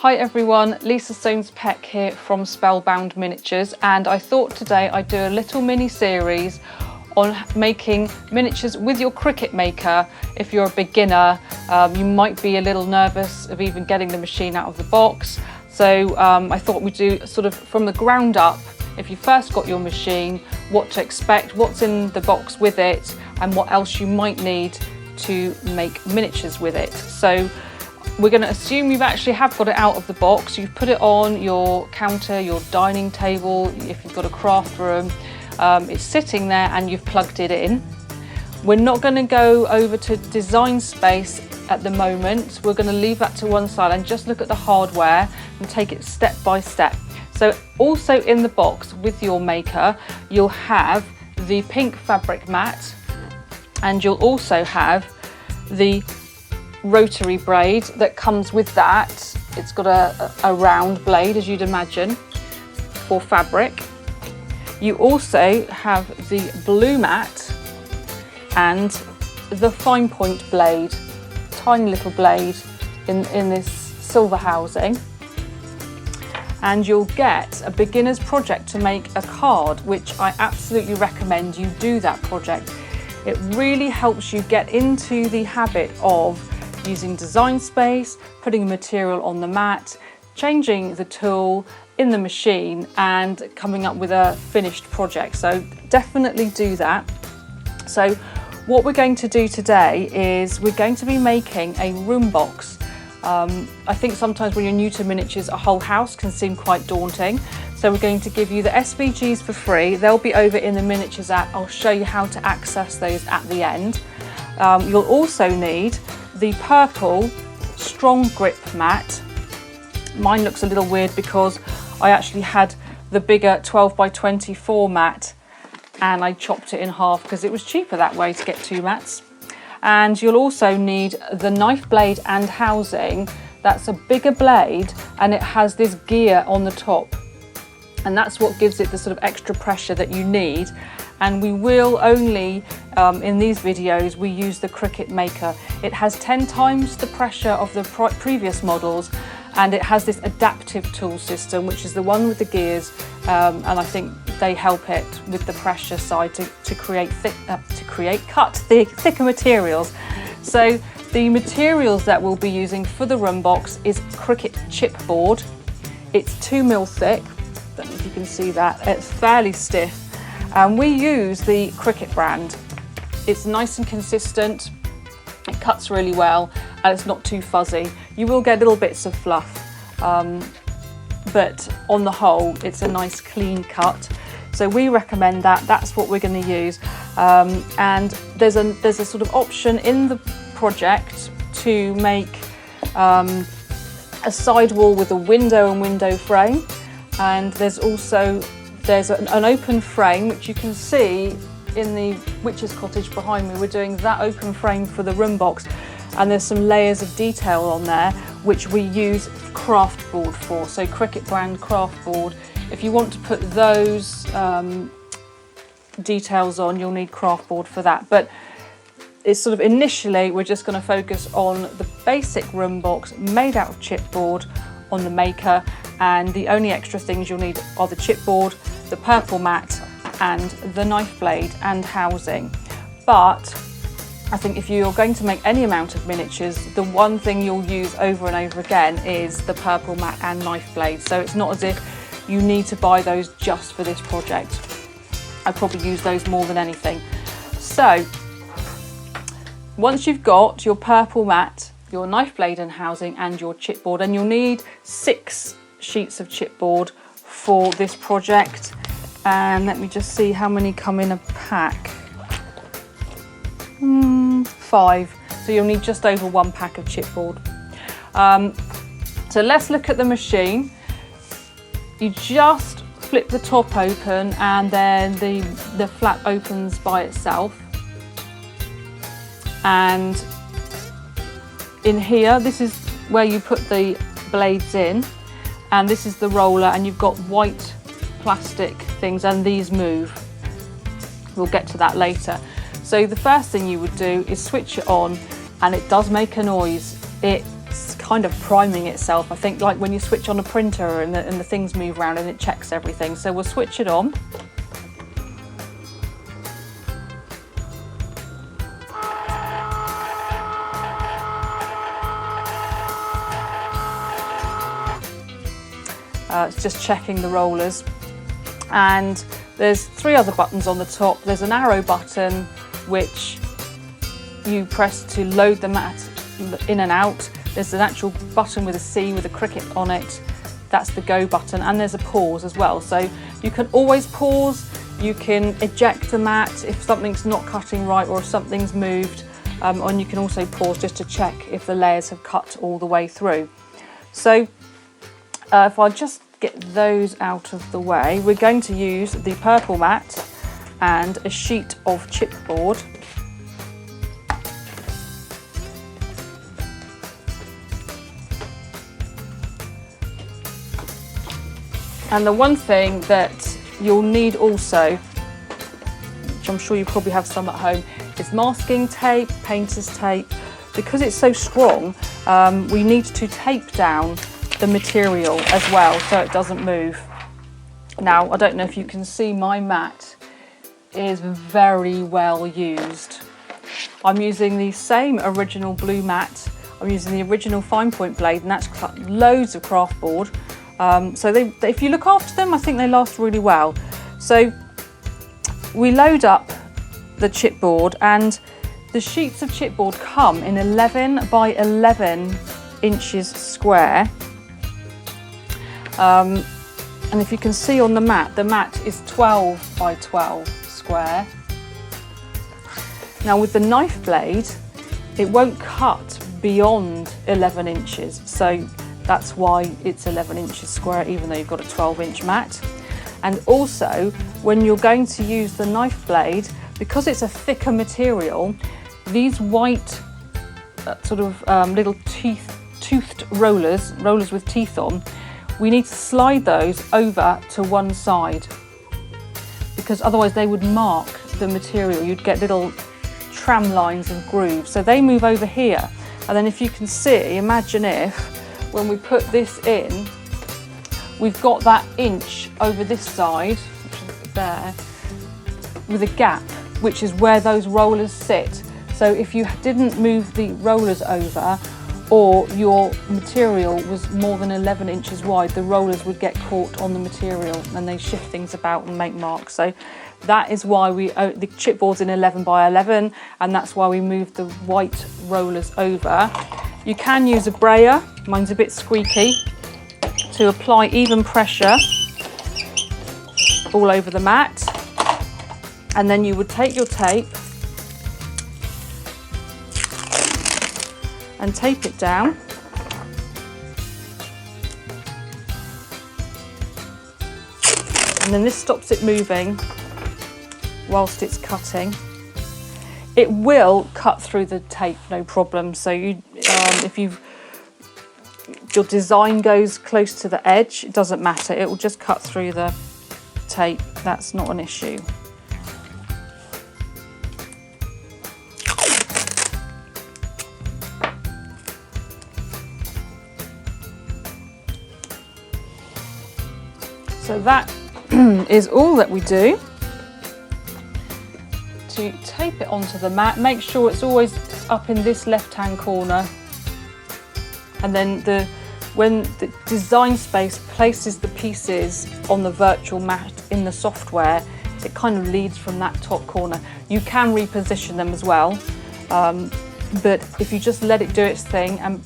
Hi everyone, Lisa Soames-Peck here from Spellbound Miniatures, and I thought today I'd do a little mini series on making miniatures with your Cricut Maker. If you're a beginner, you might be a little nervous of even getting the machine out of the box. So I thought we'd do sort of from the ground up, if you first got your machine, what to expect, what's in the box with it, and what else you might need to make miniatures with it. So we're going to assume you've actually got it out of the box. You've put it on your counter, your dining table, if you've got a craft room. It's sitting there and you've plugged it in. We're not going to go over to design space at the moment. We're going to leave that to one side and just look at the hardware and take it step by step. So also in the box with your maker, you'll have the pink fabric mat, and you'll also have the rotary braid that comes with that. It's got a round blade, as you'd imagine, for fabric. You also have the blue mat and the fine point blade, tiny little blade in this silver housing. And you'll get a beginner's project to make a card, which I absolutely recommend you do that project. It really helps you get into the habit of using design space, putting material on the mat, changing the tool in the machine and coming up with a finished project. So definitely do that. So what we're going to do today is we're going to be making a room box. I think sometimes when you're new to miniatures, a whole house can seem quite daunting. So we're going to give you the SVGs for free. They'll be over in the Miniatures app. I'll show you how to access those at the end. You'll also need the purple strong grip mat. Mine looks a little weird because I actually had the bigger 12 by 24 mat and I chopped it in half because it was cheaper that way to get two mats. And you'll also need the knife blade and housing. That's a bigger blade and it has this gear on the top, and that's what gives it the sort of extra pressure that you need. And we will only, in these videos, we use the Cricut Maker. It has 10 times the pressure of the previous models, and it has this adaptive tool system, which is the one with the gears, and I think they help it with the pressure side to cut thicker materials. So the materials that we'll be using for the room box is Cricut chipboard. It's 2mm thick. I don't know if you can see that. It's fairly stiff. And we use the Cricut brand. It's nice and consistent, it cuts really well, and it's not too fuzzy. You will get little bits of fluff, but on the whole, it's a nice clean cut. So we recommend that. That's what we're going to use. And there's a sort of option in the project to make a sidewall with a window and window frame. And there's an open frame, which you can see in the Witch's Cottage behind me. We're doing that open frame for the room box, and there's some layers of detail on there which we use craft board for. So Cricut brand craft board. If you want to put those details on, you'll need craft board for that. But it's sort of initially we're just going to focus on the basic room box made out of chipboard on the Maker, and the only extra things you'll need are the chipboard, the purple mat and the knife blade and housing. But I think if you're going to make any amount of miniatures, the one thing you'll use over and over again is the purple mat and knife blade. So it's not as if you need to buy those just for this project. I probably use those more than anything. So once you've got your purple mat, your knife blade and housing and your chipboard, and you'll need 6 sheets of chipboard for this project. And let me just see how many come in a pack. 5. So you'll need just over 1 pack of chipboard. So let's look at the machine. You just flip the top open and then the flap opens by itself. And in here, this is where you put the blades in, and this is the roller, and you've got white plastic things, and these move. We'll get to that later. So the first thing you would do is switch it on, and it does make a noise. It's kind of priming itself. I think like when you switch on a printer and the things move around and it checks everything. So we'll switch it on. It's just checking the rollers. And there's 3 other buttons on the top. There's an arrow button which you press to load the mat in and out. There's an actual button with a C with a Cricut on it. That's the go button, and there's a pause as well. So you can always pause, you can eject the mat if something's not cutting right or if something's moved, and you can also pause just to check if the layers have cut all the way through. So if I just get those out of the way, we're going to use the purple mat and a sheet of chipboard. And the one thing that you'll need also, which I'm sure you probably have some at home, is masking tape, painter's tape. Because it's so strong, we need to tape down the material as well so it doesn't move. Now, I don't know if you can see, my mat is very well used. I'm using the same original blue mat. I'm using the original fine point blade, and that's cut loads of craft board. So if you look after them, I think they last really well. So we load up the chipboard, and the sheets of chipboard come in 11 by 11 inches square. And if you can see on the mat is 12 by 12 square. Now with the knife blade, it won't cut beyond 11 inches. So that's why it's 11 inches square, even though you've got a 12-inch mat. And also, when you're going to use the knife blade, because it's a thicker material, these white sort of little toothed rollers with teeth on, we need to slide those over to one side, because otherwise they would mark the material. You'd get little tram lines and grooves. So they move over here. And then if you can see, imagine if, when we put this in, we've got that inch over this side, which is there, with a gap, which is where those rollers sit. So if you didn't move the rollers over, or your material was more than 11 inches wide, the rollers would get caught on the material and they shift things about and make marks. So that is why the chipboard's in 11 by 11, and that's why we moved the white rollers over. You can use a brayer, mine's a bit squeaky, to apply even pressure all over the mat. And then you would take your tape and tape it down. And then this stops it moving whilst it's cutting. It will cut through the tape, no problem. So if your design goes close to the edge, it doesn't matter. It will just cut through the tape. That's not an issue. So that is all that we do to tape it onto the mat. Make sure it's always up in this left-hand corner. And then when the design space places the pieces on the virtual mat in the software, it kind of leads from that top corner. You can reposition them as well, but if you just let it do its thing and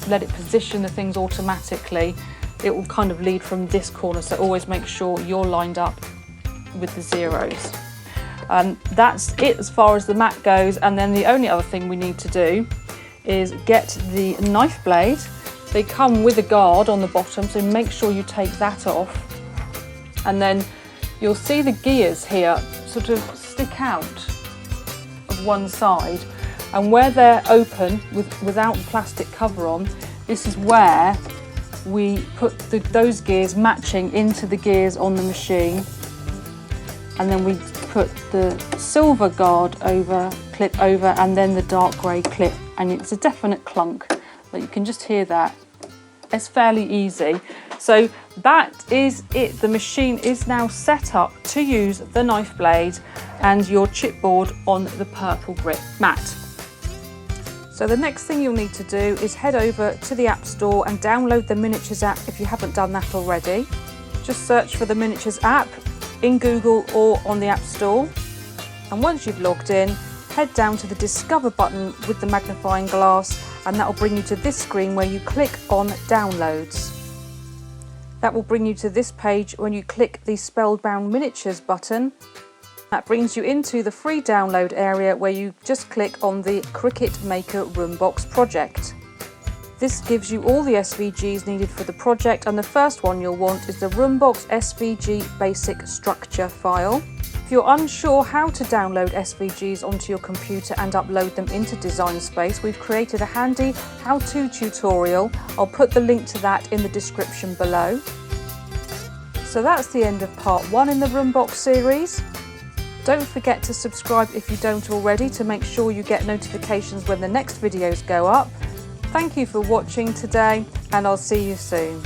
let it position the things automatically, it will kind of lead from this corner. So always make sure you're lined up with the zeros. That's it as far as the mat goes. And then the only other thing we need to do is get the knife blade. They come with a guard on the bottom, so make sure you take that off. And then you'll see the gears here sort of stick out of one side. And where they're open without the plastic cover on, this is where we put those gears matching into the gears on the machine. And then we put the silver guard over, clip over, and then the dark grey clip. And it's a definite clunk but you can just hear that. It's fairly easy. So that is it. The machine is now set up to use the knife blade and your chipboard on the purple grit mat. So the next thing you'll need to do is head over to the App Store and download the Miniatures app if you haven't done that already. Just search for the Miniatures app in Google or on the App Store. And once you've logged in, head down to the Discover button with the magnifying glass, and that will bring you to this screen where you click on Downloads. That will bring you to this page when you click the Spellbound Miniatures button. That brings you into the free download area where you just click on the Cricut Maker Roombox project. This gives you all the SVGs needed for the project, and the first one you'll want is the Roombox SVG Basic Structure file. If you're unsure how to download SVGs onto your computer and upload them into Design Space, we've created a handy how-to tutorial. I'll put the link to that in the description below. So that's the end of part 1 in the Roombox series. Don't forget to subscribe if you don't already to make sure you get notifications when the next videos go up. Thank you for watching today, and I'll see you soon.